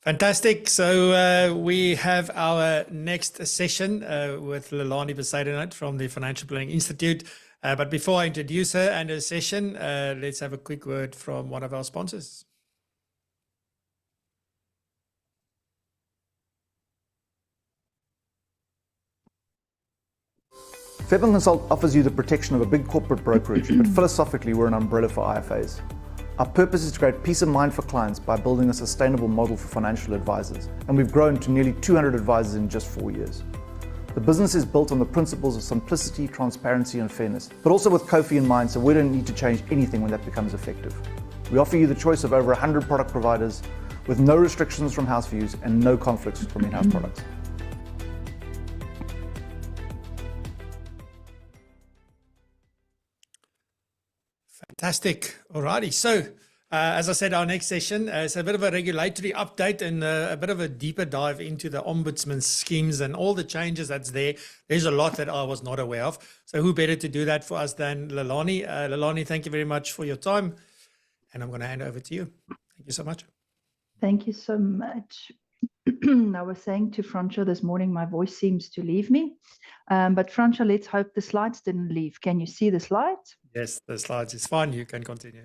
Fantastic. So we have our next session with Lelané Bezuidenhout from the Financial Planning Institute. But before I introduce her and her session, let's have a quick word from one of our sponsors. Fairbairn Consult offers you the protection of a big corporate brokerage, but philosophically we're an umbrella for IFAs. Our purpose is to create peace of mind for clients by building a sustainable model for financial advisors, and we've grown to nearly 200 advisors in just 4 years. The business is built on the principles of simplicity, transparency and fairness, but also with Kofi in mind, so we don't need to change anything when that becomes effective. We offer you the choice of over 100 product providers with no restrictions from house views and no conflicts from in-house products. Fantastic. Alrighty. So, as I said, our next session is a bit of a regulatory update and a bit of a deeper dive into the Ombudsman Schemes and all the changes that's there. There's a lot that I was not aware of. So who better to do that for us than Lelané? Lelané, thank you very much for your time. And I'm going to hand over to you. Thank you so much. Thank you so much. I was saying to Fransha this morning, my voice seems to leave me. But Fransha, let's hope the slides didn't leave. Can you see the slides? Yes, the slides is fine. You can continue.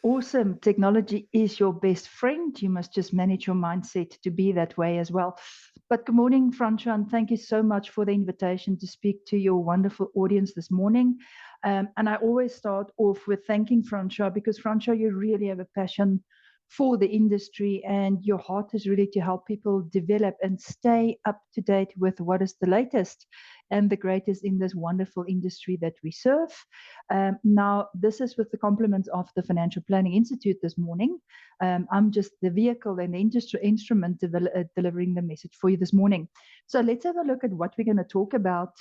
Awesome. Technology is your best friend. You must just manage your mindset to be that way as well. But good morning, Fransha, and thank you so much for the invitation to speak to your wonderful audience this morning. And I always start off with thanking Fransha, because Fransha, you really have a passion for the industry, and your heart is really to help people develop and stay up to date with what is the latest and the greatest in this wonderful industry that we serve. Now, this is with the compliments of the Financial Planning Institute this morning. I'm just the vehicle and the instrument delivering the message for you this morning. So let's have a look at what we're going to talk about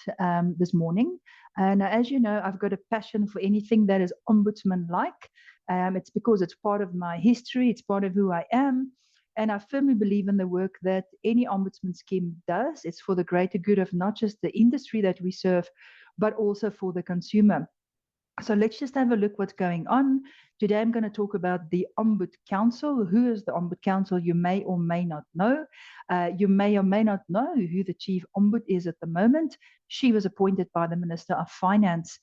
this morning. And as you know, I've got a passion for anything that is ombudsman-like. It's because it's part of my history, it's part of who I am. And I firmly believe in the work that any ombudsman scheme does. It's for the greater good of not just the industry that we serve, but also for the consumer. So let's just have a look what's going on. Today I'm going to talk about the Ombud Council. Who is the Ombud Council? You may or may not know. You may or may not know who the Chief Ombud is at the moment. She was appointed by the Minister of Finance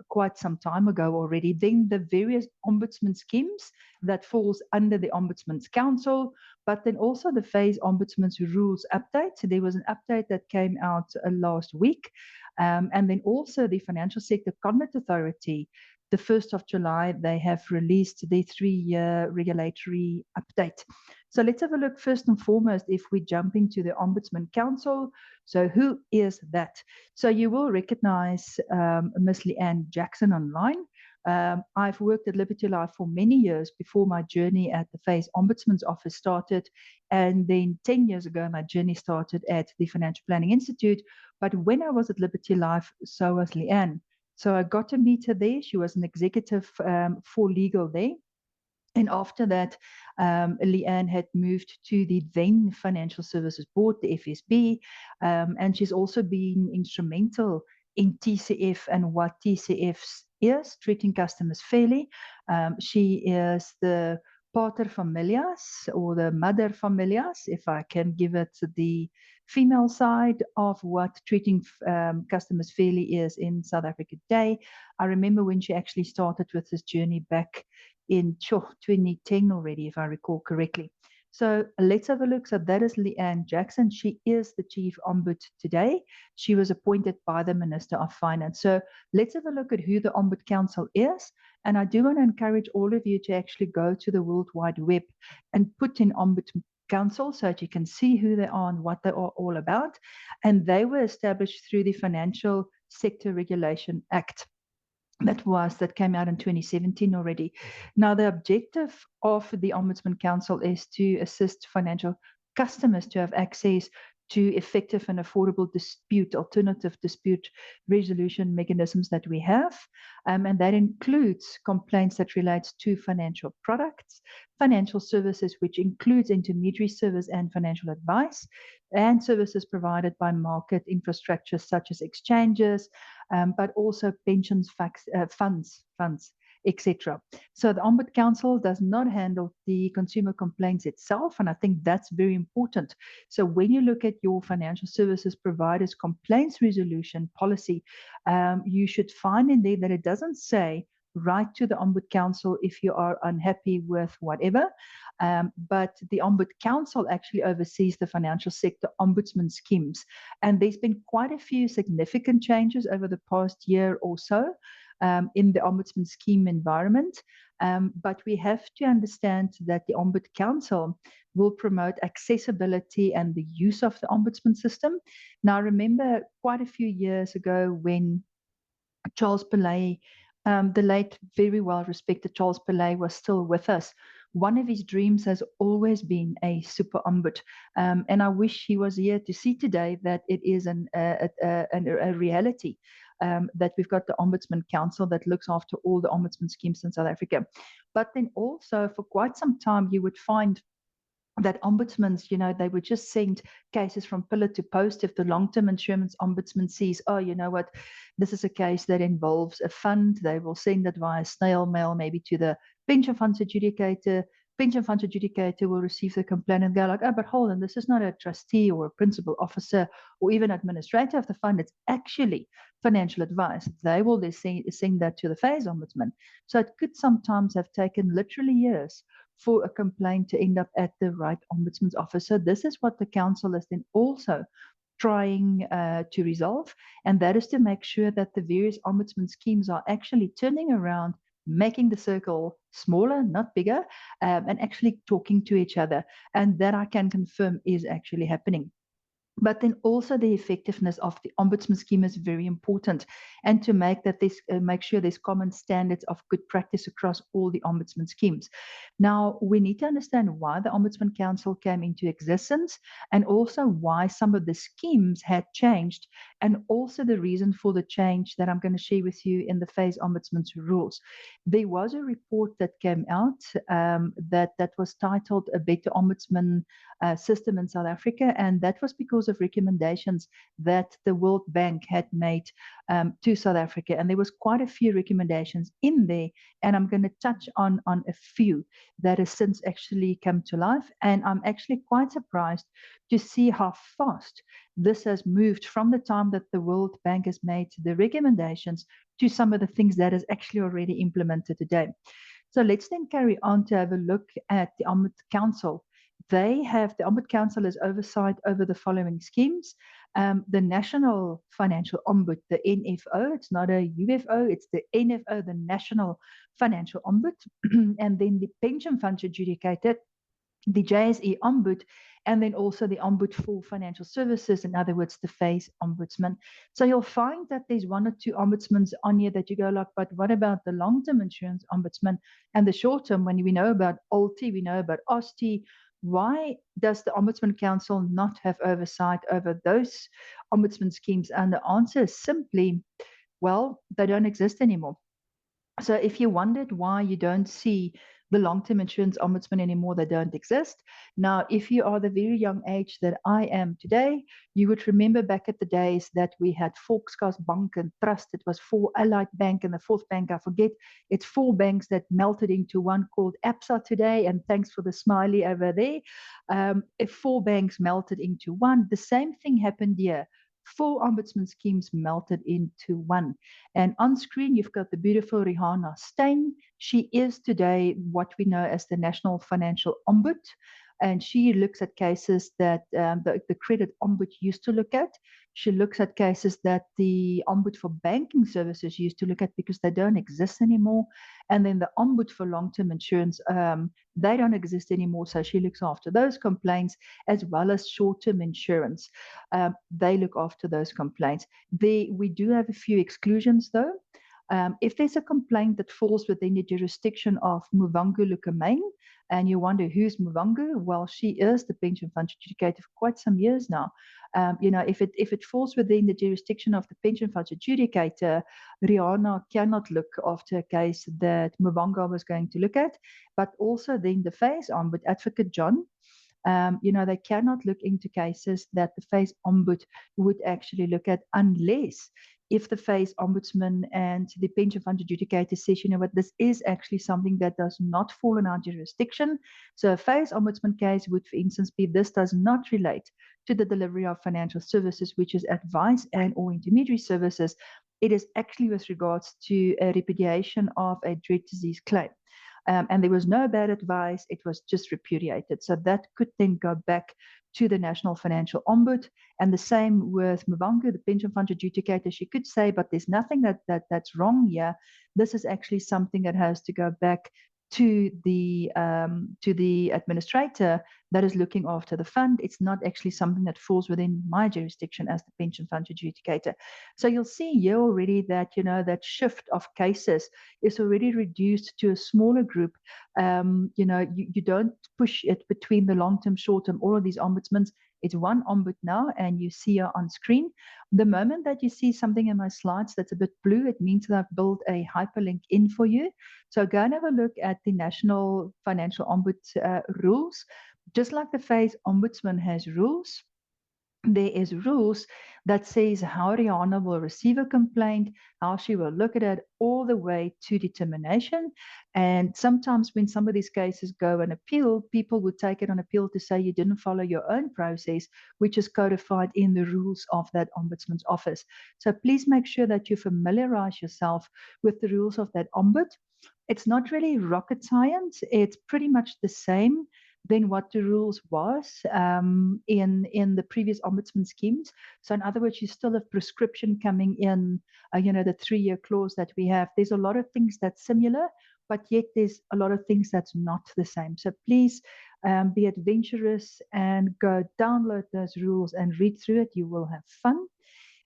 quite some time ago already. Then the various ombudsman schemes that falls under the Ombudsman's Council, but then also the phase Ombudsman's Rules update. So there was an update that came out last week. And then also the Financial Sector Conduct Authority, the 1st of July, they have released the 3-year regulatory update. So let's have a look first and foremost if we jump into the Ombudsman Council. So who is that? So you will recognize Miss Leanne Jackson online. I've worked at Liberty Life for many years before my journey at the phase Ombudsman's office started. And then 10 years ago, my journey started at the Financial Planning Institute. But when I was at Liberty Life, so was Leanne. So I got to meet her there. She was an executive for legal there. And after that, Leanne had moved to the then Financial Services Board, the FSB, and she's also been instrumental in TCF and what TCF is, treating customers fairly. She is the pater familias, or the mother familias, if I can give it the female side of what treating customers fairly is in South Africa today. I remember when she actually started with this journey back in 2010 already, if I recall correctly. So let's have a look. So that is Leanne Jackson. She is the Chief Ombud today. She was appointed by the Minister of Finance. So let's have a look at who the Ombud Council is. And I do want to encourage all of you to actually go to the World Wide Web and put in Ombud Council so that you can see who they are and what they are all about. And they were established through the Financial Sector Regulation Act. That came out in 2017 already. Now, the objective of the Ombudsman Council is to assist financial customers to have access to effective and affordable alternative dispute resolution mechanisms that we have. And that includes complaints that relates to financial products, financial services, which includes intermediary service and financial advice, and services provided by market infrastructure such as exchanges, but also pensions, funds, etc. So the Ombud Council does not handle the consumer complaints itself, and I think that's very important. So when you look at your financial services providers complaints resolution policy, you should find in there that it doesn't say write to the Ombud Council if you are unhappy with whatever. But the Ombud Council actually oversees the financial sector ombudsman schemes. And there's been quite a few significant changes over the past year or so in the ombudsman scheme environment. But we have to understand that the Ombud Council will promote accessibility and the use of the ombudsman system. Now, I remember quite a few years ago when Charles Pillay, the late, very well respected Charles Pillay, was still with us. One of his dreams has always been a super ombud. And I wish he was here to see today that it is a reality. That we've got the Ombudsman Council that looks after all the ombudsman schemes in South Africa. But then also, for quite some time, you would find that ombudsmans, they would just send cases from pillar to post. If the long-term insurance ombudsman sees, oh, you know what, this is a case that involves a fund, they will send it via snail mail, maybe to the pension funds adjudicator. Pension funds adjudicator will receive the complaint and go like, oh, but hold on, this is not a trustee or a principal officer or even administrator of the fund. It's actually financial advice. They will then send that to the phase ombudsman. So it could sometimes have taken literally years for a complaint to end up at the right ombudsman's office. So this is what the council is then also trying to resolve, and that is to make sure that the various ombudsman schemes are actually turning around, making the circle smaller, not bigger, and actually talking to each other. And that I can confirm is actually happening. But then also the effectiveness of the ombudsman scheme is very important, and to make that this make sure there's common standards of good practice across all the ombudsman schemes. Now we need to understand why the Ombudsman Council came into existence, and also why some of the schemes had changed, and also the reason for the change that I'm going to share with you in the phase ombudsman's rules. There was a report that came out that was titled "A Better Ombudsman System in South Africa," and that was because of recommendations that the World Bank had made to South Africa. And there was quite a few recommendations in there, and I'm going to touch on a few that has since actually come to life. And I'm actually quite surprised to see how fast this has moved from the time that the World Bank has made the recommendations to some of the things that is actually already implemented today. So let's then carry on to have a look at the Ombud Council. The Ombud Council has oversight over the following schemes. The National Financial Ombud, the NFO, it's not a UFO, it's the NFO, the National Financial Ombud, and then the Pension Fund Adjudicator, the JSE Ombud, and then also the Ombud for Financial Services, in other words, the phase ombudsman. So you'll find that there's one or two ombudsmans on here that you go like, but what about the long-term insurance ombudsman and the short-term? When we know about OLTI, we know about OSTI. Why does the Ombudsman Council not have oversight over those ombudsman schemes? And the answer is simply, well, they don't exist anymore. So if you wondered why you don't see the long-term insurance ombudsman anymore, they don't exist. Now, if you are the very young age that I am today, you would remember back at the days that we had Volkskas Bank and Trust. It was 4 Allied Bank, and the fourth bank, I forget. It's 4 banks that melted into one called ABSA today. And thanks for the smiley over there. If 4 banks melted into one, the same thing happened here. 4 ombudsman schemes melted into one. And on screen, you've got the beautiful Rihanna Steyn. She is today what we know as the National Financial Ombud. And she looks at cases that the credit ombud used to look at. She looks at cases that the ombud for banking services used to look at because they don't exist anymore. And then the ombud for long-term insurance, they don't exist anymore. So she looks after those complaints as well as short-term insurance. They look after those complaints. We do have a few exclusions though. If there's a complaint that falls within the jurisdiction of Muvangu Lukamane, and you wonder who's Muvangu, well, she is the pension fund adjudicator for quite some years now. If it falls within the jurisdiction of the pension fund adjudicator, Rihanna cannot look after a case that Muvangu was going to look at, but also then the phase ombud, Advocate John. They cannot look into cases that the phase ombud would actually look at unless if the phase ombudsman and the pension fund adjudicator says, you know what, this is actually something that does not fall in our jurisdiction. So a phase ombudsman case would, for instance, be this does not relate to the delivery of financial services, which is advice and or intermediary services. It is actually with regards to a repudiation of a dread disease claim. And there was no bad advice, it was just repudiated. So that could then go back to the National Financial Ombud. And the same with Muvhango, the pension fund adjudicator. She could say, but there's nothing that's wrong here. This is actually something that has to go back to the administrator that is looking after the fund. It's not actually something that falls within my jurisdiction as the pension fund adjudicator. So you'll see here already that, you know, that shift of cases is already reduced to a smaller group. You know, you don't push it between the long-term, short-term, all of these ombudsmen. It's one ombud now, and you see her on screen. The moment that you see something in my slides that's a bit blue, it means that I've built a hyperlink in for you. So go and have a look at the National Financial Ombud rules. Just like the phase ombudsman has rules, there is rules that says how Rihanna will receive a complaint, how she will look at it, all the way to determination. And sometimes when some of these cases go on appeal, people would take it on appeal to say you didn't follow your own process, which is codified in the rules of that ombudsman's office. So please make sure that you familiarize yourself with the rules of that ombud. It's not really rocket science. It's pretty much the same than what the rules was in the previous ombudsman schemes. So in other words, you still have prescription coming in, you know, the 3-year clause that we have. There's a lot of things that's similar, but yet there's a lot of things that's not the same. So please be adventurous and go download those rules and read through it. You will have fun.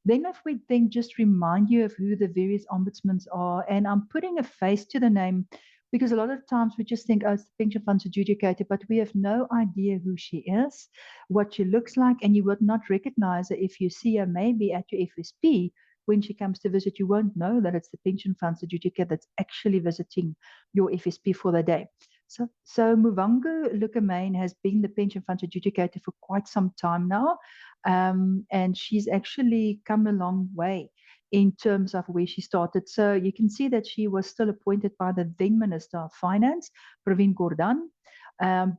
Then if we then just remind you of who the various ombudsmen are, and I'm putting a face to the name because a lot of times we just think, oh, it's the pension fund's adjudicator, but we have no idea who she is, what she looks like, and you would not recognize her if you see her maybe at your FSP. When she comes to visit, you won't know that it's the pension fund's adjudicator that's actually visiting your FSP for the day. So Muvhango Lelané has been the pension fund adjudicator for quite some time now, and she's actually come a long way in terms of where she started. So you can see that she was still appointed by the then Minister of Finance, Pravin Gordhan,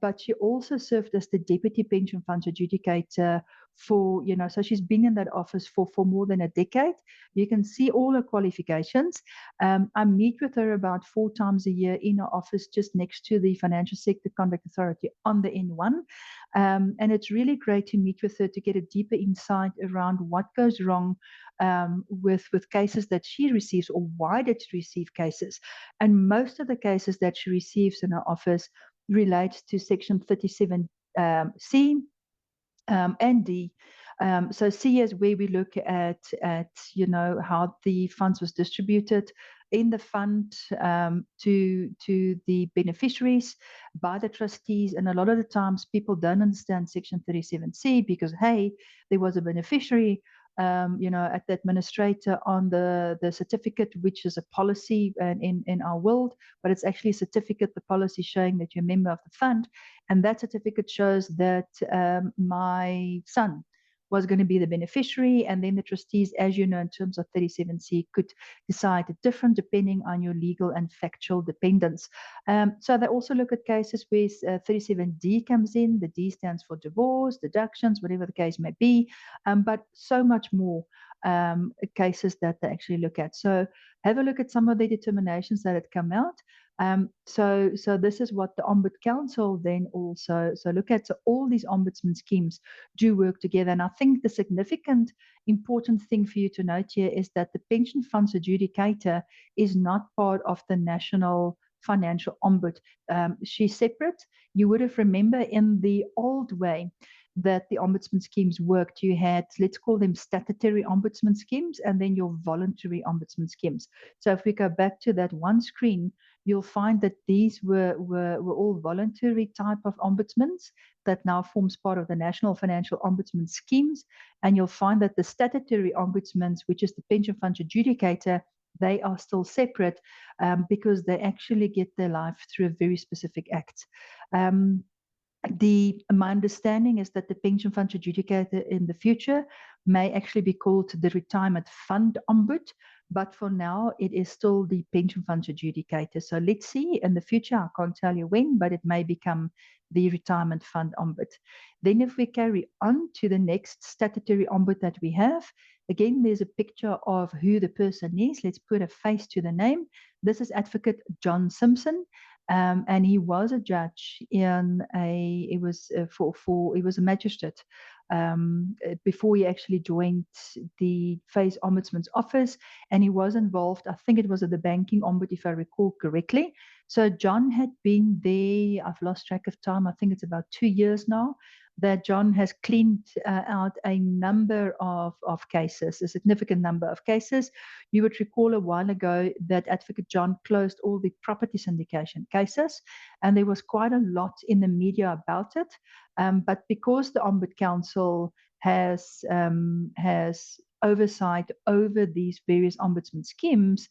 but she also served as the Deputy Pension Fund Adjudicator for, you know, so she's been in that office for more than a decade. You can see all her qualifications. I meet with her about 4 times a year in her office just next to the Financial Sector Conduct Authority on the N1. And it's really great to meet with her to get a deeper insight around what goes wrong with cases that she receives, or why did she receive cases. And most of the cases that she receives in her office relates to Section 37C and D. So C is where we look at you know, how the funds was distributed in the fund to the beneficiaries by the trustees. And a lot of the times people don't understand Section 37C because, hey, there was a beneficiary, you know, at the administrator on the certificate, which is a policy in our world, but it's actually a certificate, the policy showing that you're a member of the fund. And that certificate shows that my son was going to be the beneficiary, and then the trustees, as you know, in terms of 37C, could decide different depending on your legal and factual dependence. So they also look at cases where 37D comes in. The D stands for divorce, deductions, whatever the case may be, but so much more cases that they actually look at. So have a look at some of the determinations that had come out. So this is what the Ombud Council then also look at. So all these ombudsman schemes do work together. And I think the significant, important thing for you to note here is that the pension funds adjudicator is not part of the National Financial Ombud. She's separate. You would have remembered in the old way that the ombudsman schemes worked. You had, let's call them statutory ombudsman schemes, and then your voluntary ombudsman schemes. So if we go back to that one screen, you'll find that these were all voluntary type of ombudsmen that now forms part of the National Financial Ombudsman Schemes. And you'll find that the statutory ombudsmen, which is the pension fund adjudicator, they are still separate because they actually get their life through a very specific act. My understanding is that the pension fund adjudicator in the future may actually be called the retirement fund ombud, but for now it is still the pension fund adjudicator. So let's see in the future. I can't tell you when, but it may become the retirement fund ombud. Then if we carry on to the next statutory ombud that we have, again, there's a picture of who the person is. Let's put a face to the name. This is Advocate John Simpson. And he was a judge in he was he was a magistrate before he actually joined the FACE Ombudsman's office, and he was involved, I think it was at the banking ombud, if I recall correctly. So John had been there, I've lost track of time, I think it's about 2 years now, that John has cleaned out a number of cases, a significant number of cases. You would recall a while ago that Advocate John closed all the property syndication cases, and there was quite a lot in the media about it. But because the Ombud Council has oversight over these various ombudsman schemes,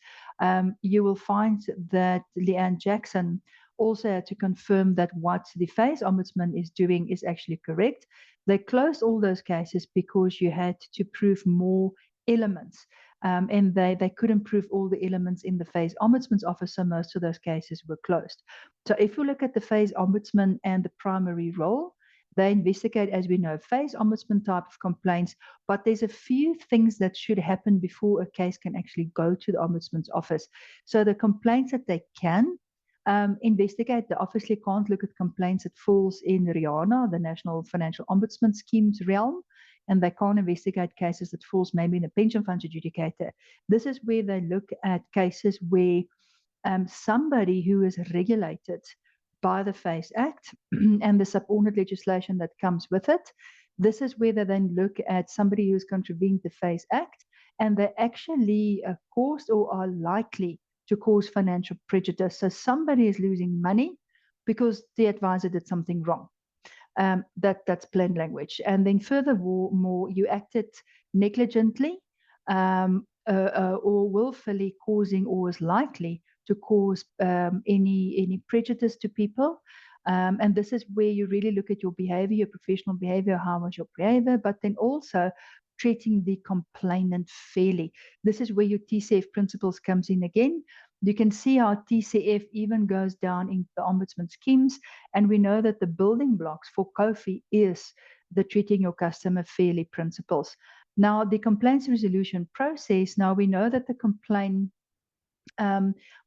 you will find that Leanne Jackson also had to confirm that what the FACE Ombudsman is doing is actually correct. They closed all those cases because you had to prove more elements. And they couldn't prove all the elements in the FACE Ombudsman's office, so most of those cases were closed. So if you look at the FACE Ombudsman and the primary role, they investigate, as we know, FACE Ombudsman type of complaints, but there's a few things that should happen before a case can actually go to the Ombudsman's office. So the complaints that they can investigate, they obviously can't look at complaints that falls in RIANA, the National Financial Ombudsman Schemes realm, and they can't investigate cases that falls maybe in a pension fund adjudicator. This is where they look at cases where somebody who is regulated by the FACE Act and the subordinate legislation that comes with it, this is where they then look at somebody who's contravened the FACE Act and they actually caused or are likely to cause financial prejudice. So somebody is losing money because the advisor did something wrong. That's plain language. And then furthermore, you acted negligently or willfully causing or is likely to cause any prejudice to people. And this is where you really look at your behavior, your professional behavior, how was your behavior, but then also treating the complainant fairly. This is where your TCF principles comes in again. You can see how TCF even goes down into the Ombudsman schemes, and we know that the building blocks for COFI is the treating your customer fairly principles. Now, the complaints resolution process, now we know that the complaint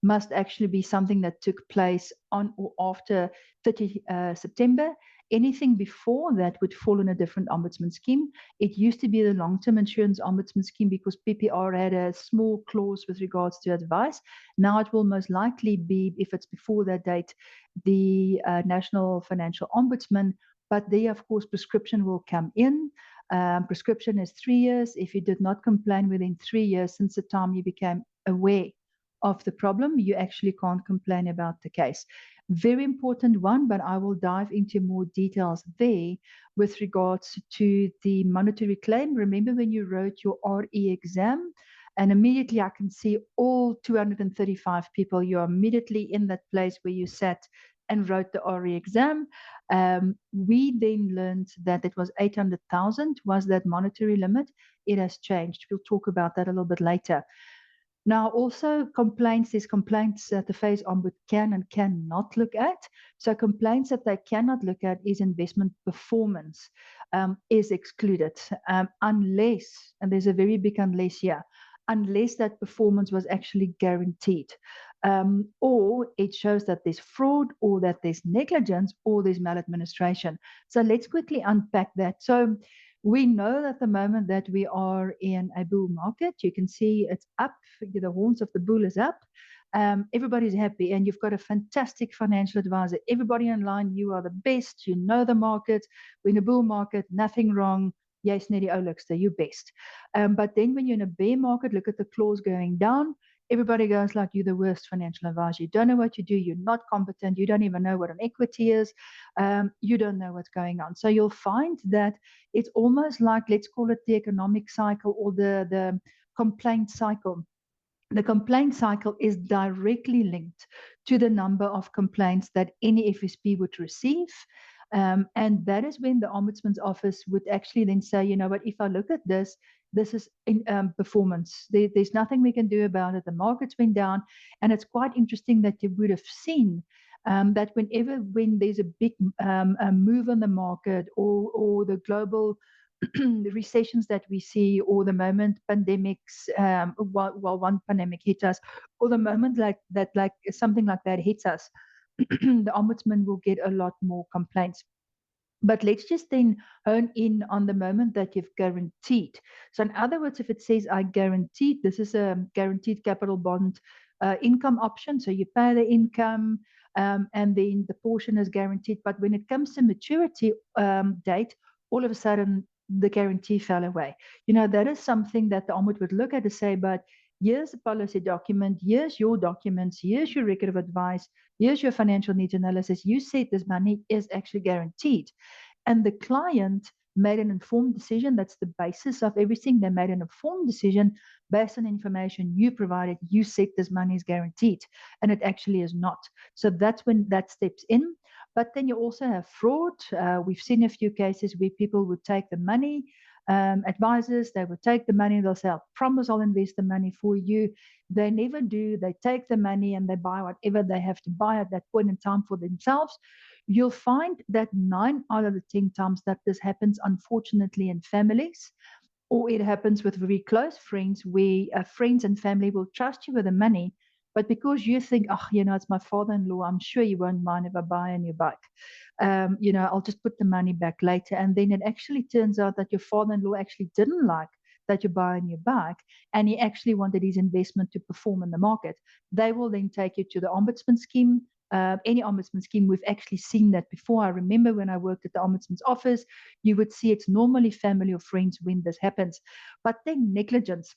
must actually be something that took place on or after 30 September. Anything before that would fall in a different ombudsman scheme. It used to be the long-term insurance ombudsman scheme because PPR had a small clause with regards to advice. Now it will most likely be, if it's before that date, the National Financial Ombudsman, but there, of course, prescription will come in. Prescription is 3 years. If you did not complain within 3 years since the time you became aware of the problem, you actually can't complain about the case. Very important one, but I will dive into more details there with regards to the monetary claim. Remember when you wrote your RE exam, and immediately I can see all 235 people, you're immediately in that place where you sat and wrote the RE exam. We then learned that it was 800,000 was that monetary limit. It has changed. We'll talk about that a little bit later. Now, also complaints, there's complaints that the FACE Ombud can and cannot look at. So complaints that they cannot look at is investment performance is excluded unless, and there's a very big unless here, unless that performance was actually guaranteed. Or it shows that there's fraud or that there's negligence or there's maladministration. So let's quickly unpack that. So we know at the moment that we are in a bull market. You can see it's up. The horns of the bull is up. Everybody's happy, and you've got a fantastic financial advisor. Everybody online, you are the best. You know the market. We're in a bull market, nothing wrong. Yes, Neddy Olukster, you're best. But then when you're in a bear market, look at the claws going down. Everybody goes like you're the worst financial advisor. You don't know what you do. You're not competent. You don't even know what an equity is. You don't know what's going on. So you'll find that it's almost like, let's call it the economic cycle or the complaint cycle. The complaint cycle is directly linked to the number of complaints that any FSP would receive. And that is when the Ombudsman's office would actually then say, you know what, if I look at this, this is in performance. There's nothing we can do about it. The markets went down. And it's quite interesting that you would have seen that when there's a big a move on the market, or the global the recessions that we see, or the moment pandemics, while one pandemic hit us, or the moment like that, like something like that hits us, the Ombudsman will get a lot more complaints. But let's just then hone in on the moment that you've guaranteed. So in other words, if it says I guaranteed, this is a guaranteed capital bond income option. So you pay the income, and then the portion is guaranteed. But when it comes to maturity date, all of a sudden the guarantee fell away. You know, that is something that the Ombud would look at and say, but here's the policy document, here's your documents, here's your record of advice, here's your financial needs analysis. You said this money is actually guaranteed. And the client made an informed decision. That's the basis of everything. They made an informed decision based on information you provided. You said this money is guaranteed, and it actually is not. So that's when that steps in. But then you also have fraud. We've seen a few cases where people would take the money, advisors, they would take the money, they'll say, I promise I'll invest the money for you. They never do. They take the money and they buy whatever they have to buy at that point in time for themselves. You'll find that 9 out of the 10 times that this happens, unfortunately, in families, or it happens with very close friends, where friends and family will trust you with the money, but because you think, oh, you know, it's my father-in-law, I'm sure he won't mind if I buy a new bike. You know, I'll just put the money back later. And then it actually turns out that your father-in-law actually didn't like that you buy a new bike, and he actually wanted his investment to perform in the market. They will then take you to the Ombudsman scheme. Any Ombudsman scheme, we've actually seen that before. I remember when I worked at the Ombudsman's office, you would see it's normally family or friends when this happens. But then negligence.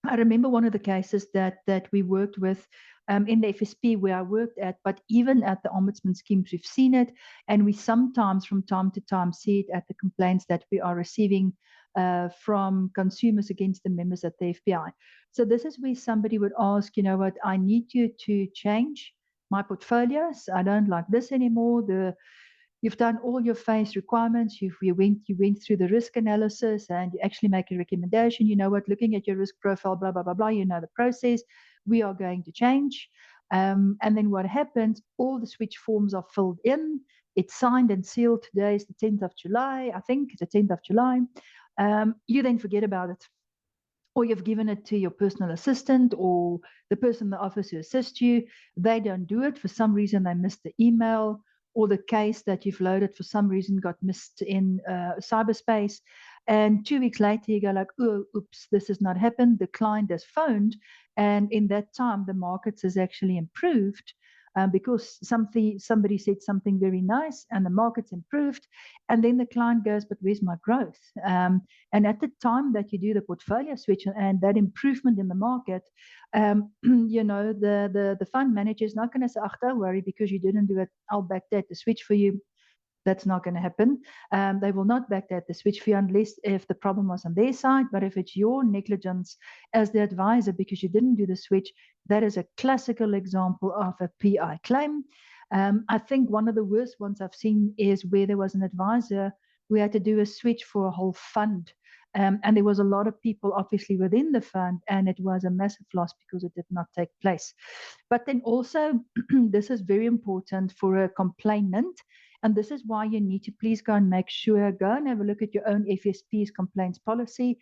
I remember one of the cases that we worked with in the FSP where I worked at, but even at the Ombudsman schemes, we've seen it. And we sometimes, from time to time, see it at the complaints that we are receiving from consumers against the members at the FBI. So this is where somebody would ask, you know what, I need you to change my portfolios. I don't like this anymore. You've done all your phase requirements. You went through the risk analysis, and you actually make a recommendation. You know what? Looking at your risk profile, blah blah blah blah. You know the process. We are going to change, and then what happens? All the switch forms are filled in. It's signed and sealed. Today is the 10th of July. I think it's the 10th of July. You then forget about it, or you've given it to your personal assistant or the person in the office who assists you. They don't do it. For some reason, they missed the email, or the case that you've loaded for some reason got missed in cyberspace. And 2 weeks later, you go like, oh, oops, this has not happened. The client has phoned. And in that time, the markets has actually improved because somebody said something very nice and the market's improved. And then the client goes, but where's my growth? And at the time that you do the portfolio switch and that improvement in the market, you know, the fund manager is not going to say, oh, don't worry, because you didn't do it, I'll backdate the switch for you. That's not going to happen. They will not backdate the switch fee unless if the problem was on their side. But if it's your negligence as the advisor because you didn't do the switch, that is a classical example of a PI claim. I think one of the worst ones I've seen is where there was an advisor who had to do a switch for a whole fund. And there was a lot of people obviously within the fund, and it was a massive loss because it did not take place. But then also, this is very important for a complainant. And this is why you need to please go and make sure, go and have a look at your own FSP's complaints policy.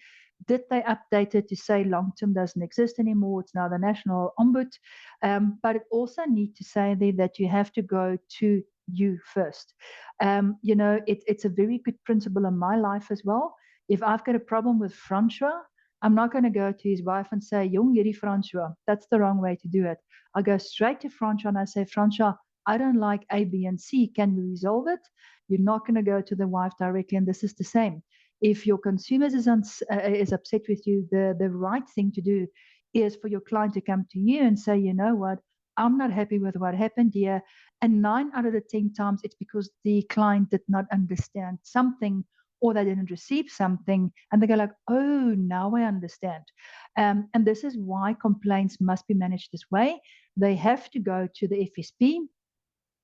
Did they update it to say long-term doesn't exist anymore? It's now the National Ombud. But it also needs to say there that you have to go to you first. You know, it's a very good principle in my life as well. If I've got a problem with Francois, I'm not going to go to his wife and say, Jong, hierdie Francois. That's the wrong way to do it. I go straight to Francois and I say, Francois, I don't like A, B, and C. Can we resolve it? You're not going to go to the wife directly, and this is the same. If your consumers is upset with you, the right thing to do is for your client to come to you and say, you know what, I'm not happy with what happened here. And 9 out of the 10 times, it's because the client did not understand something, or they didn't receive something, and they go like, oh, now I understand. And this is why complaints must be managed this way. They have to go to the FSP.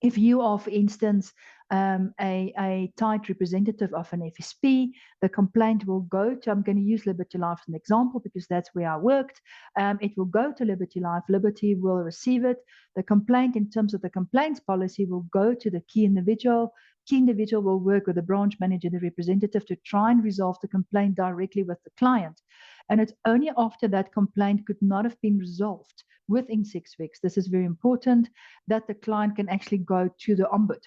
If you are, for instance, a tied representative of an FSP, the complaint will go to, I'm going to use Liberty Life as an example because that's where I worked. It will go to Liberty Life. Liberty will receive it. The complaint, in terms of the complaints policy, will go to the key individual. Key individual will work with the branch manager, the representative, to try and resolve the complaint directly with the client. And it's only after that complaint could not have been resolved within 6 weeks, this is very important, that the client can actually go to the Ombud.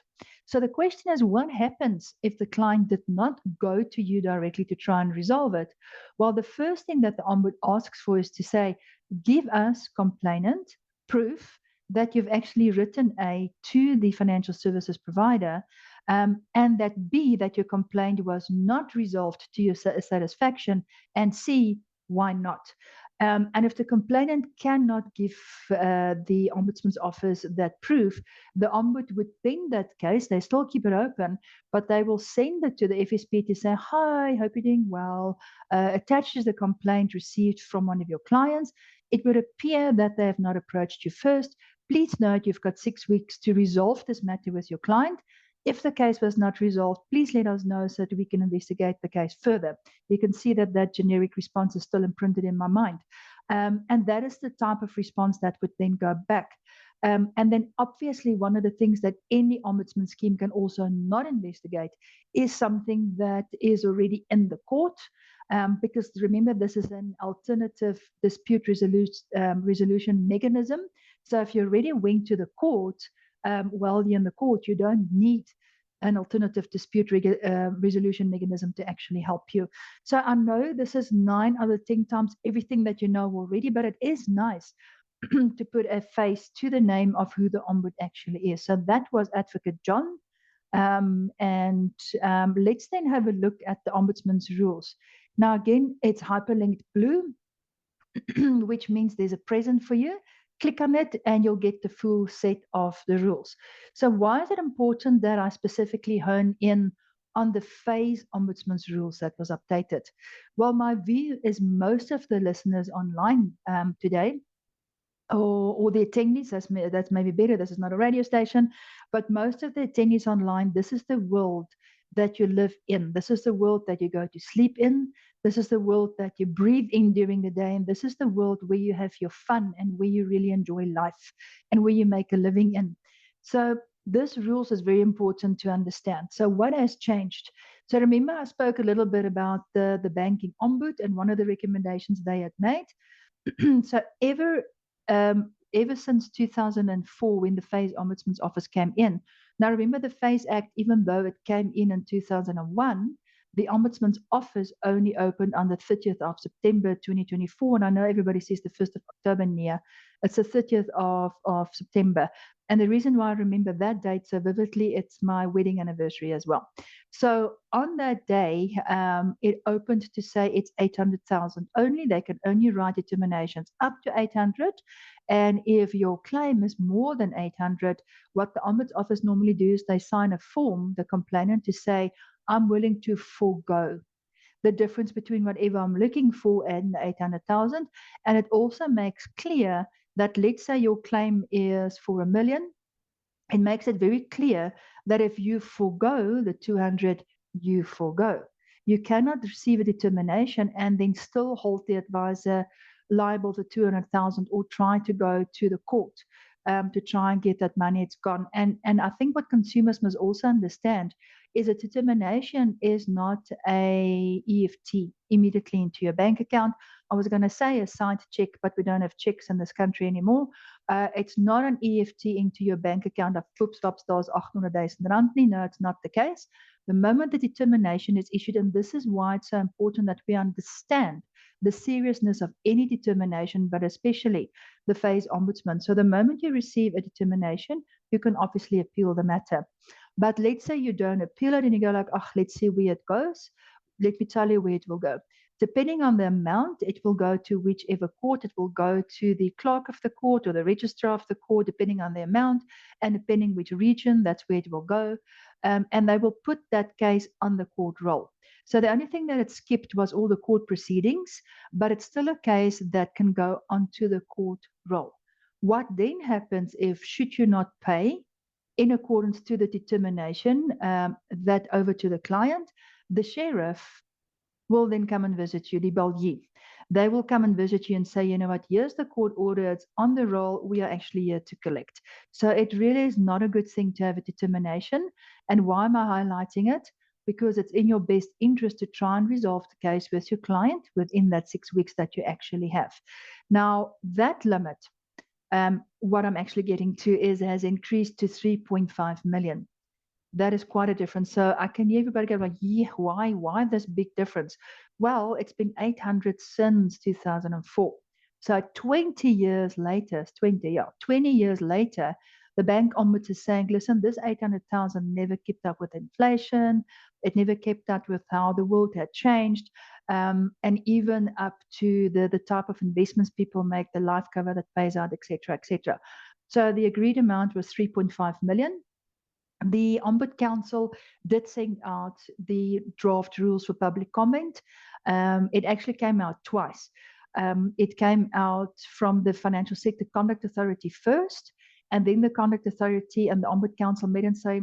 So the question is, what happens if the client did not go to you directly to try and resolve it? Well, the first thing that the Ombud asks for is to say, give us, complainant, proof that you've actually written A to the financial services provider, and that B, that your complaint was not resolved to your satisfaction, and C, why not? And if the complainant cannot give the Ombudsman's office that proof, the Ombud would pin that case. They still keep it open, but they will send it to the FSP to say, hi, hope you're doing well. Attaches the complaint received from one of your clients. It would appear that they have not approached you first. Please note you've got 6 weeks to resolve this matter with your client. If the case was not resolved, please let us know so that we can investigate the case further. You can see that that generic response is still imprinted in my mind. And that is the type of response that would then go back. And then obviously one of the things that any ombudsman scheme can also not investigate is something that is already in the court. Because remember, this is an alternative dispute resolution mechanism. So if you already went to the court, while you're in the court, you don't need an alternative dispute resolution mechanism to actually help you. So I know this is 9 out of 10 times everything that you know already, but it is nice to put a face to the name of who the Ombud actually is. So that was Advocate John. Let's then have a look at the Ombudsman's rules. Now, again, it's hyperlinked blue, which means there's a present for you. Click on it and you'll get the full set of the rules. So why is it important that I specifically hone in on the phase Ombudsman's rules that was updated? Well, my view is most of the listeners online today, or the attendees, that's maybe better, this is not a radio station, but most of the attendees online, this is the world that you live in. This is the world that you go to sleep in. This is the world that you breathe in during the day. And this is the world where you have your fun and where you really enjoy life and where you make a living in. So this rules is very important to understand. So what has changed? So remember, I spoke a little bit about the banking ombud and one of the recommendations they had made. So ever since 2004, when the Phase Ombudsman's Office came in. Now, remember the Phase Act, even though it came in 2001, the Ombudsman's Office only opened on the 30th of September 2024. And I know everybody says the 1st of October near. It's the 30th of September. And the reason why I remember that date so vividly, it's my wedding anniversary as well. So on that day, it opened to say it's 800,000 only. They can only write determinations up to 800. And if your claim is more than 800, what the Ombuds Office normally do is they sign a form, the complainant, to say, I'm willing to forego the difference between whatever I'm looking for and the 800,000. And it also makes clear that, let's say your claim is for $1 million, it makes it very clear that if you forego the 200, you forego. You cannot receive a determination and then still hold the advisor liable to 200,000 or try to go to the court to try and get that money. It's gone. And I think what consumers must also understand is a determination is not a EFT immediately into your bank account. I was going to say a signed check, but we don't have checks in this country anymore. It's not an EFT into your bank account of stop stars 800,000 rand. No, it's not the case. The moment the determination is issued, and this is why it's so important that we understand the seriousness of any determination, but especially the Phase Ombudsman. So the moment you receive a determination, you can obviously appeal the matter. But let's say you don't appeal it and you go like, oh, let's see where it goes. Let me tell you where it will go. Depending on the amount, it will go to whichever court. It will go to the clerk of the court or the registrar of the court, depending on the amount, and depending which region, that's where it will go. And they will put that case on the court roll. So the only thing that it skipped was all the court proceedings, but it's still a case that can go onto the court roll. What then happens if, should you not pay, in accordance to the determination, that over to the client. The sheriff will then come and visit you, the baillie. They will come and visit you and say, you know what, here's the court order, it's on the roll, we are actually here to collect. So it really is not a good thing to have a determination. And why am I highlighting it? Because it's in your best interest to try and resolve the case with your client within that 6 weeks that you actually have. Now, that limit, what I'm actually getting to is has increased to 3.5 million. That is quite a difference. So I can hear everybody go like, yeah, why this big difference? Well, it's been 800 since 2004. So 20 years later, 20 years later, the bank ombudsman is saying, listen, this 800,000 never kept up with inflation. It never kept up with how the world had changed. And even up to the type of investments people make, the life cover that pays out, et cetera, et cetera. So the agreed amount was 3.5 million. The Ombud Council did send out the draft rules for public comment. It actually came out twice. It came out from the Financial Sector Conduct Authority first, and then the Conduct Authority and the Ombud Council met and say,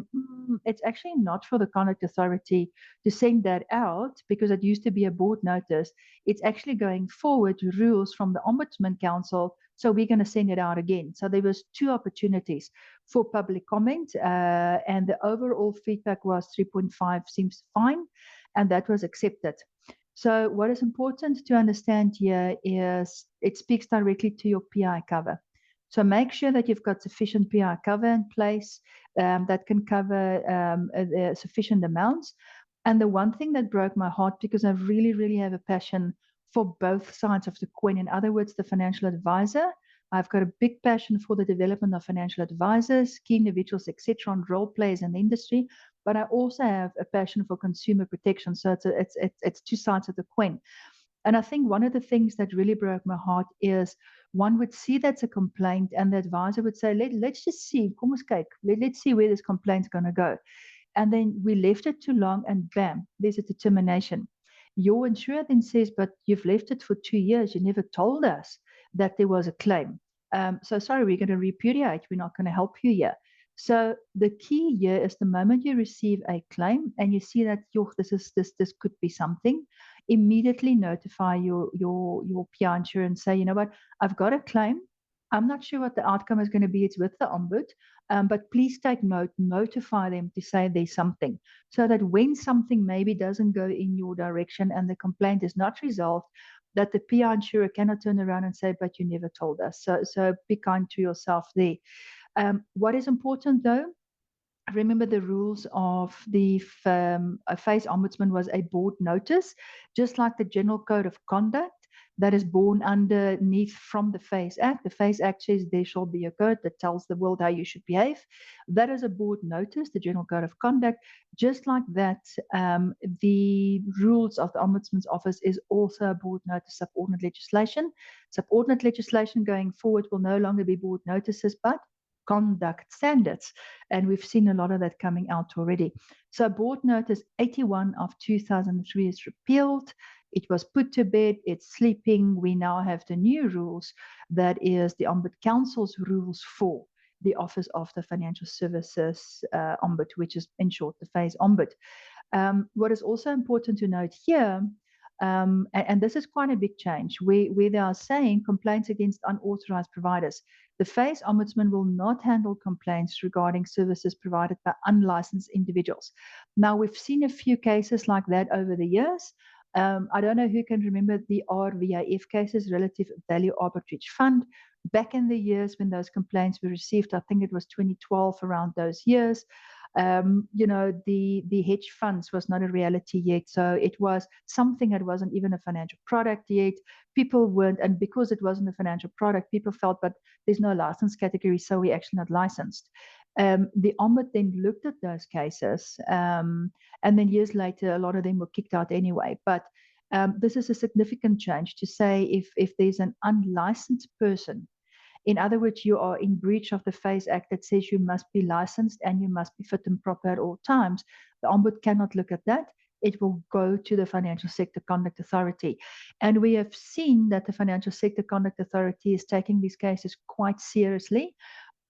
it's actually not for the Conduct Authority to send that out because it used to be a board notice. It's actually going forward rules from the Ombudsman Council, so we're going to send it out again. So there was 2 opportunities for public comment, and the overall feedback was 3.5 seems fine, and that was accepted. So what is important to understand here is it speaks directly to your PI cover. So make sure that you've got sufficient PI cover in place that can cover sufficient amounts. And the one thing that broke my heart, because I really, really have a passion for both sides of the coin, in other words, the financial advisor, I've got a big passion for the development of financial advisors, key individuals, etc., and role players in the industry. But I also have a passion for consumer protection. So it's 2 sides of the coin. And I think one of the things that really broke my heart is one would see that's a complaint, and the advisor would say, let's just see, kom ons kyk, let's see where this complaint's going to go. And then we left it too long, and bam, there's a determination. Your insurer then says, but you've left it for 2 years. You never told us that there was a claim. So sorry, we're going to repudiate. We're not going to help you here. So the key here is the moment you receive a claim and you see that this could be something, immediately notify your PI insurer and say, you know what, I've got a claim. I'm not sure what the outcome is going to be. It's with the Ombud, but please take note, notify them to say there's something, so that when something maybe doesn't go in your direction and the complaint is not resolved, that the PI insurer cannot turn around and say, but you never told us. So be kind to yourself there. What is important though, remember the rules of the FACE Ombudsman was a board notice, just like the General Code of Conduct that is born underneath from the FACE Act. The FACE Act says there shall be a code that tells the world how you should behave. That is a board notice, the General Code of Conduct. Just like that, the rules of the Ombudsman's Office is also a board notice, subordinate legislation. Subordinate legislation going forward will no longer be board notices, but conduct standards. And we've seen a lot of that coming out already. So Board Notice 81 of 2003 is repealed. It was put to bed. It's sleeping. We now have the new rules. That is the Ombud Council's rules for the Office of the Financial Services Ombud, which is in short the FACE Ombud. What is also important to note here, and this is quite a big change, where they are saying complaints against unauthorized providers. The FACE Ombudsman will not handle complaints regarding services provided by unlicensed individuals. Now, we've seen a few cases like that over the years. I don't know who can remember the RVAF cases, Relative Value Arbitrage Fund. Back in the years when those complaints were received, I think it was 2012, around those years. The hedge funds was not a reality yet. So it was something that wasn't even a financial product yet. People weren't, and because it wasn't a financial product, people felt, but there's no license category, so we're actually not licensed. The Ombud then looked at those cases, and then years later, a lot of them were kicked out anyway. But this is a significant change to say if there's an unlicensed person, in other words, you are in breach of the FACE Act that says you must be licensed and you must be fit and proper at all times. The Ombud cannot look at that. It will go to the Financial Sector Conduct Authority. And we have seen that the Financial Sector Conduct Authority is taking these cases quite seriously.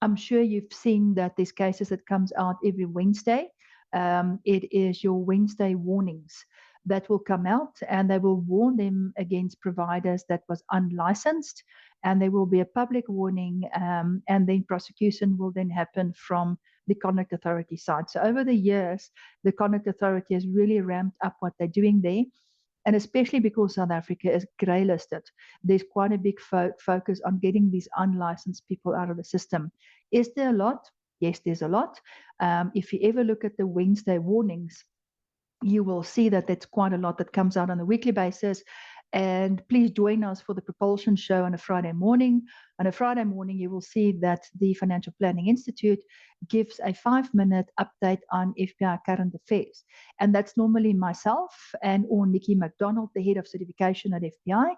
I'm sure you've seen that there's cases that comes out every Wednesday. It is your Wednesday warnings that will come out, and they will warn them against providers that was unlicensed, and there will be a public warning, and then prosecution will then happen from the Conduct Authority side. So over the years, the Conduct Authority has really ramped up what they're doing there. And especially because South Africa is grey listed, there's quite a big focus on getting these unlicensed people out of the system. Is there a lot? Yes, there's a lot. If you ever look at the Wednesday warnings, you will see that that's quite a lot that comes out on a weekly basis. And please join us for the Propulsion Show on a Friday morning. On a Friday morning, you will see that the Financial Planning Institute gives a 5-minute update on FPI current affairs. And that's normally myself and or Nikki McDonald, the head of certification at FPI.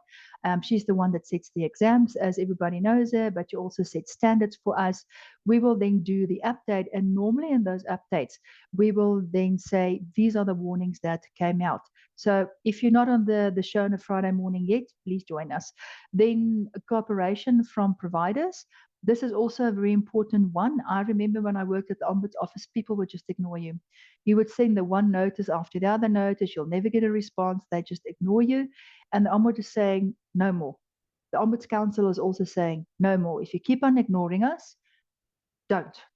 She's the one that sets the exams, as everybody knows her, but she also sets standards for us. We will then do the update. And normally in those updates, we will then say, these are the warnings that came out. So if you're not on the show on a Friday morning yet, please join us. Then cooperation from providers. This is also a very important one. I remember when I worked at the Ombuds office, people would just ignore you. You would send the one notice after the other notice. You'll never get a response. They just ignore you. And the Ombud is saying, no more. The Ombuds Council is also saying, no more. If you keep on ignoring us,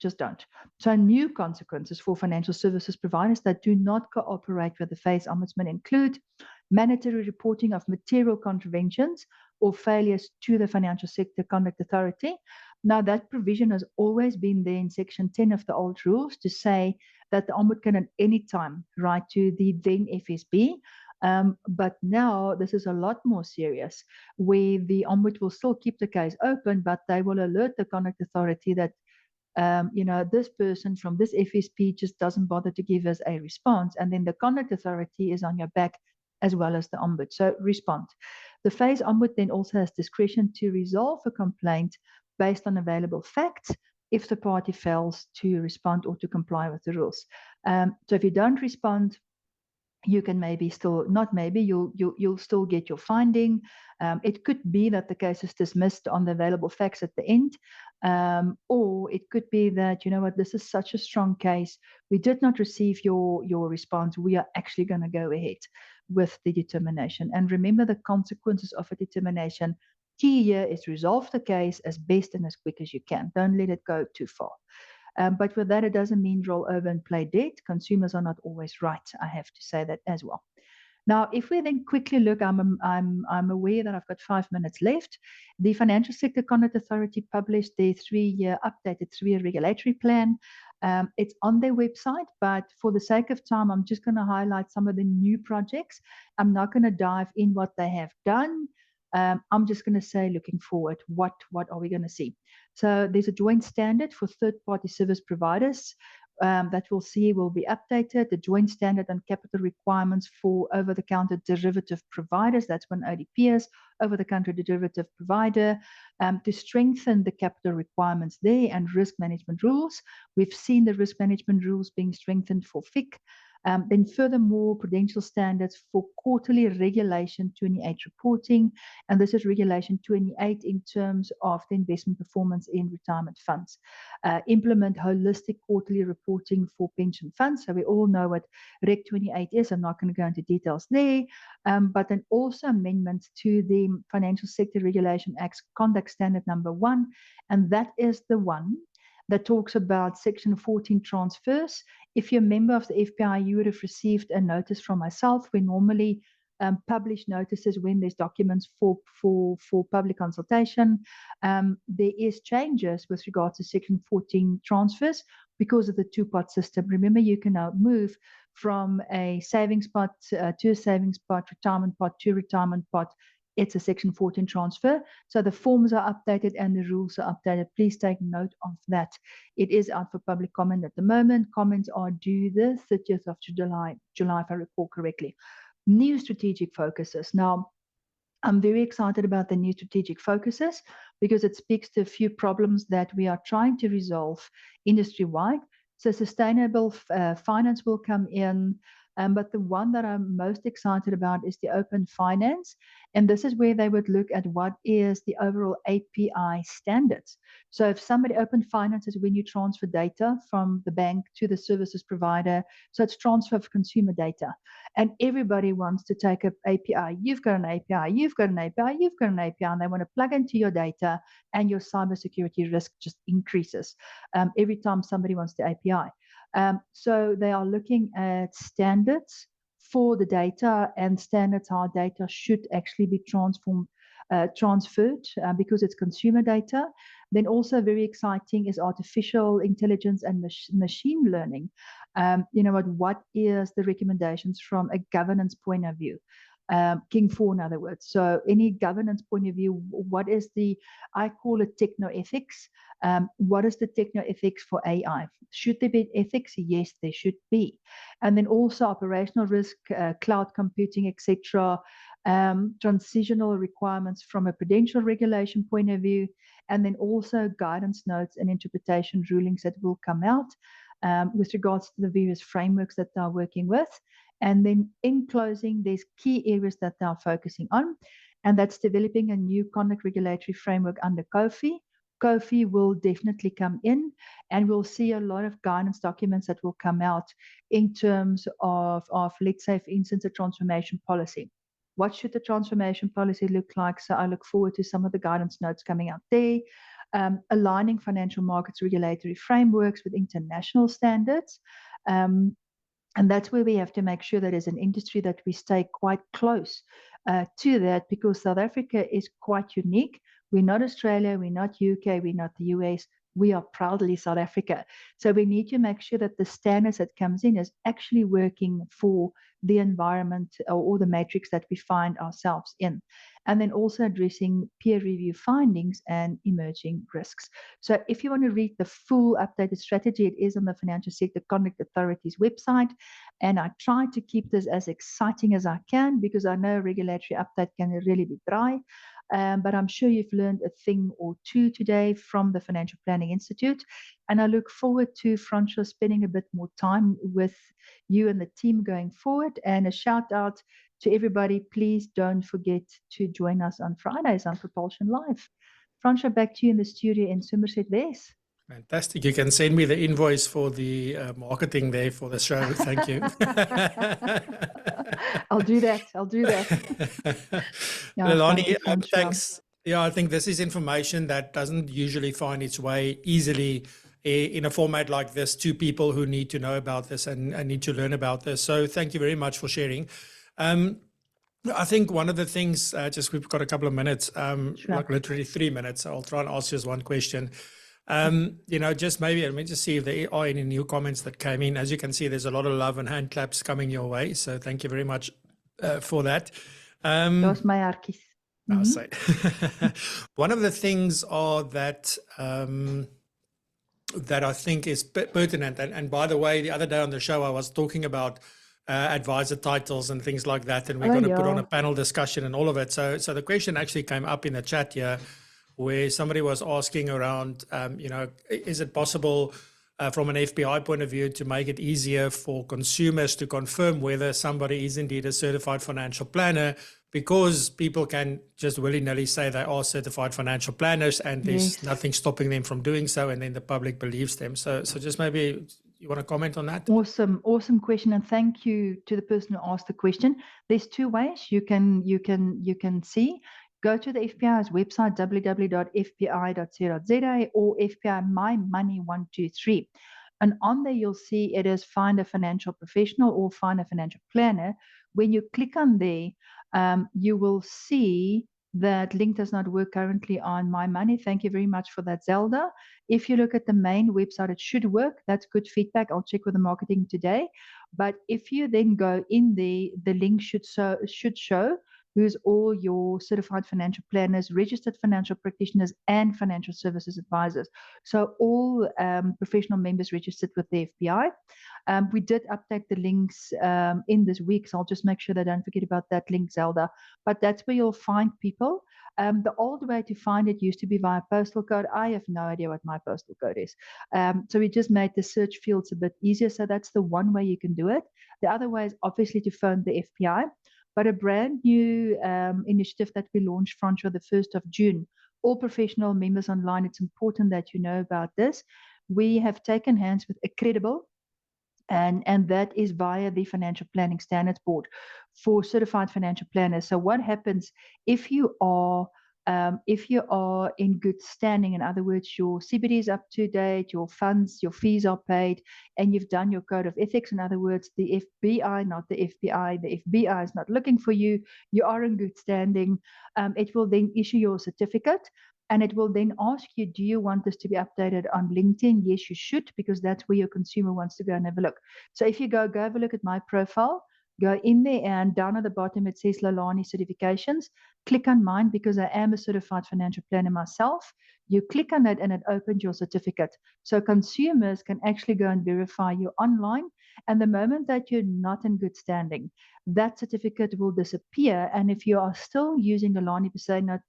just don't. So new consequences for financial services providers that do not cooperate with the FACE Ombudsman include mandatory reporting of material contraventions or failures to the Financial Sector Conduct Authority. Now, that provision has always been there in Section 10 of the old rules to say that the Ombud can at any time write to the then FSB. But now this is a lot more serious, where the Ombud will still keep the case open, but they will alert the Conduct Authority that this person from this FSP just doesn't bother to give us a response. And then the Conduct Authority is on your back as well as the Ombud. So respond. The FACE Ombud then also has discretion to resolve a complaint based on available facts if the party fails to respond or to comply with the rules. So if you don't respond, you can maybe still, not maybe, you'll still get your finding. It could be that the case is dismissed on the available facts at the end, or it could be that, you know what, this is such a strong case, we did not receive your response, we are actually going to go ahead with the determination. And remember the consequences of a determination. Key here is resolve the case as best and as quick as you can. Don't let it go too far. But with that, it doesn't mean roll over and play dead. Consumers are not always right. I have to say that as well. Now, if we then quickly look, I'm aware that I've got 5 minutes left. The Financial Sector Conduct Authority published their updated 3-year regulatory plan. It's on their website, but for the sake of time, I'm just going to highlight some of the new projects. I'm not going to dive in what they have done. I'm just going to say, looking forward, what are we going to see? So there's a joint standard for third-party service providers that will be updated. The joint standard on capital requirements for over-the-counter derivative providers, that's when ODP is over-the-counter derivative provider, to strengthen the capital requirements there and risk management rules. We've seen the risk management rules being strengthened for FIC. Then furthermore, prudential standards for quarterly regulation 28 reporting. And this is regulation 28 in terms of the investment performance in retirement funds. Implement holistic quarterly reporting for pension funds. So we all know what Reg 28 is. I'm not going to go into details there. But then also amendments to the Financial Sector Regulation Act's Conduct Standard number 1. And that is the one that talks about Section 14 transfers. If you're a member of the FPI, you would have received a notice from myself. We normally publish notices when there's documents for public consultation. There is changes with regards to Section 14 transfers because of the two-pot system. Remember, you can now move from a savings pot to a savings pot, retirement pot to retirement pot. It's a Section 14 transfer. So the forms are updated and the rules are updated. Please take note of that. It is out for public comment at the moment. Comments are due the 30th of July, if I recall correctly. New strategic focuses. Now, I'm very excited about the new strategic focuses because it speaks to a few problems that we are trying to resolve industry-wide. So sustainable finance will come in. But the one that I'm most excited about is the open finance And this is where they would look at what is the overall API standards. So if somebody open finance is when you transfer data from the bank to the services provider, so it's transfer of consumer data. And everybody wants to take an API. You've got an API, you've got an API, you've got an API, and they want to plug into your data, and your cybersecurity risk just increases every time somebody wants the API. So they are looking at standards for the data and standards how data should actually be transferred because it's consumer data. Then also very exciting is artificial intelligence and machine learning. What is the recommendations from a governance point of view? King 4, in other words. So any governance point of view, what is I call it techno-ethics. What is the techno-ethics for AI? Should there be ethics? Yes, there should be. And then also operational risk, cloud computing, etc., transitional requirements from a prudential regulation point of view, and then also guidance notes and interpretation rulings that will come out with regards to the various frameworks that they're working with. And then in closing, there's key areas that they're focusing on, and that's developing a new conduct regulatory framework under COFI. COFI will definitely come in, and we'll see a lot of guidance documents that will come out in terms of let's say, for instance, a transformation policy. What should the transformation policy look like? So I look forward to some of the guidance notes coming out there. Aligning financial markets regulatory frameworks with international standards. And that's where we have to make sure that as an industry that we stay quite close to that, because South Africa is quite unique. We're not Australia, we're not UK, we're not the US. We are proudly South Africa. So we need to make sure that the standards that comes in is actually working for the environment or the matrix that we find ourselves in. And then also addressing peer review findings and emerging risks. So if you want to read the full updated strategy, it is on the Financial Sector Conduct Authority's website. And I try to keep this as exciting as I can, because I know regulatory update can really be dry. But I'm sure you've learned a thing or two today from the Financial Planning Institute. And I look forward to, Francois, spending a bit more time with you and the team going forward. And a shout out to everybody. Please don't forget to join us on Fridays on Propulsion Live. Francois, back to you in the studio in Somerset West. Fantastic. You can send me the invoice for the marketing there for the show. Thank you. I'll do that. Yeah, Lelané, thanks. thanks. Yeah, I think this is information that doesn't usually find its way easily in a format like this to people who need to know about this and need to learn about this. So thank you very much for sharing. I think one of the things, we've got a couple of minutes, like literally 3 minutes. So I'll try and ask just one question. Just maybe, let me just see if there are any new comments that came in. As you can see, there's a lot of love and hand claps coming your way. So thank you very much for that. Those my arkies. I'll say. One of the things are that I think is pertinent. And by the way, the other day on the show, I was talking about advisor titles and things like that. And we're going to put on a panel discussion and all of it. So the question actually came up in the chat here, where somebody was asking around, is it possible from an FPI point of view to make it easier for consumers to confirm whether somebody is indeed a certified financial planner, because people can just willy-nilly say they are certified financial planners and there's nothing stopping them from doing so, and then the public believes them. So just maybe you want to comment on that? Awesome question, and thank you to the person who asked the question. There's two ways you can see. Go to the FPI's website, www.fpi.co.za, or FPI My Money 123. And on there, you'll see it is find a financial professional or find a financial planner. When you click on there, you will see that link does not work currently on My Money. Thank you very much for that, Zelda. If you look at the main website, it should work. That's good feedback. I'll check with the marketing today. But if you then go in there, the link should show who's all your certified financial planners, registered financial practitioners, and financial services advisors. So all professional members registered with the FPI. We did update the links in this week, so I'll just make sure that I don't forget about that link, Zelda. But that's where you'll find people. The old way to find it used to be via postal code. I have no idea what my postal code is. So we just made the search fields a bit easier. So that's the one way you can do it. The other way is obviously to phone the FPI. But a brand new initiative that we launched, Francois, the 1st of June. All professional members online, it's important that you know about this. We have taken hands with Accredible, and that is via the Financial Planning Standards Board for certified financial planners. So what happens if you are in good standing? In other words, your CBD is up to date, your funds, your fees are paid, and you've done your code of ethics. In other words, the FBI, not the FBI, the FBI is not looking for you. You are in good standing. It will then issue your certificate. And it will then ask you, do you want this to be updated on LinkedIn? Yes, you should, because that's where your consumer wants to go and have a look. So if you go have a look at my profile, go in there, and down at the bottom it says Lelané certifications. Click on mine, because I am a certified financial planner myself. You click on it and it opens your certificate. So consumers can actually go and verify you online. And the moment that you're not in good standing, that certificate will disappear. And if you are still using Lelané Bezuidenhout,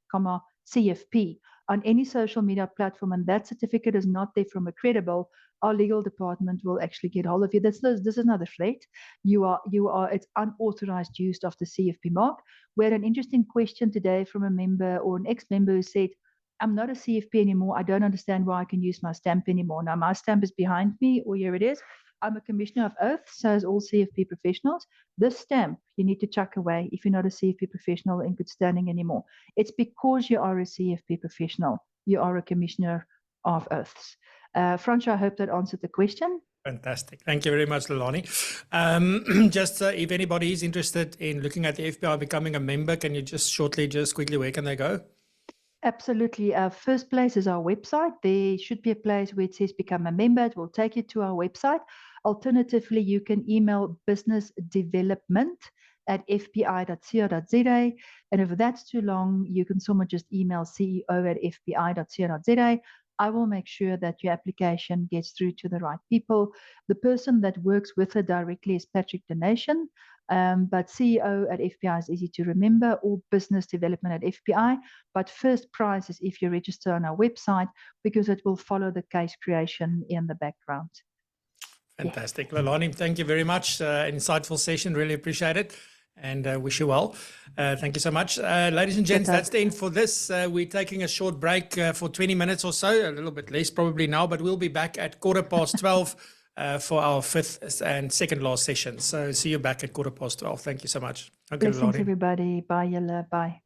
CFP on any social media platform, and that certificate is not there from Accredible, our legal department will actually get hold of you. This is not a threat. It's unauthorized use of the CFP mark. We had an interesting question today from a member or an ex-member who said, I'm not a CFP anymore. I don't understand why I can use my stamp anymore. Now my stamp is behind me, or here it is. I'm a commissioner of oaths, so as all CFP professionals. This stamp you need to chuck away if you're not a CFP professional in good standing anymore. It's because you are a CFP professional. You are a commissioner of oaths. Francois, I hope that answered the question. Fantastic. Thank you very much, Lelané. Just if anybody is interested in looking at the FBI, becoming a member, can you just quickly, where can they go? Absolutely. First place is our website. There should be a place where it says become a member. It will take you to our website. Alternatively, you can email businessdevelopment@fbi.co.za. And if that's too long, you can just email ceo@fbi.co.za. I will make sure that your application gets through to the right people. The person that works with her directly is Patrick Donation. But CEO@FBI is easy to remember, or business development at FBI. But first prize is if you register on our website, because it will follow the case creation in the background. Fantastic. Lelané, thank you very much. Insightful session. Really appreciate it, and wish you well. Thank you so much. Ladies and gents, that's the end for this. We're taking a short break for 20 minutes or so, a little bit less probably now, but we'll be back at 12:15 for our fifth and second last session. So see you back at 12:15. Thank you so much. Okay, Blessings, everybody. Bye, Yella. Bye.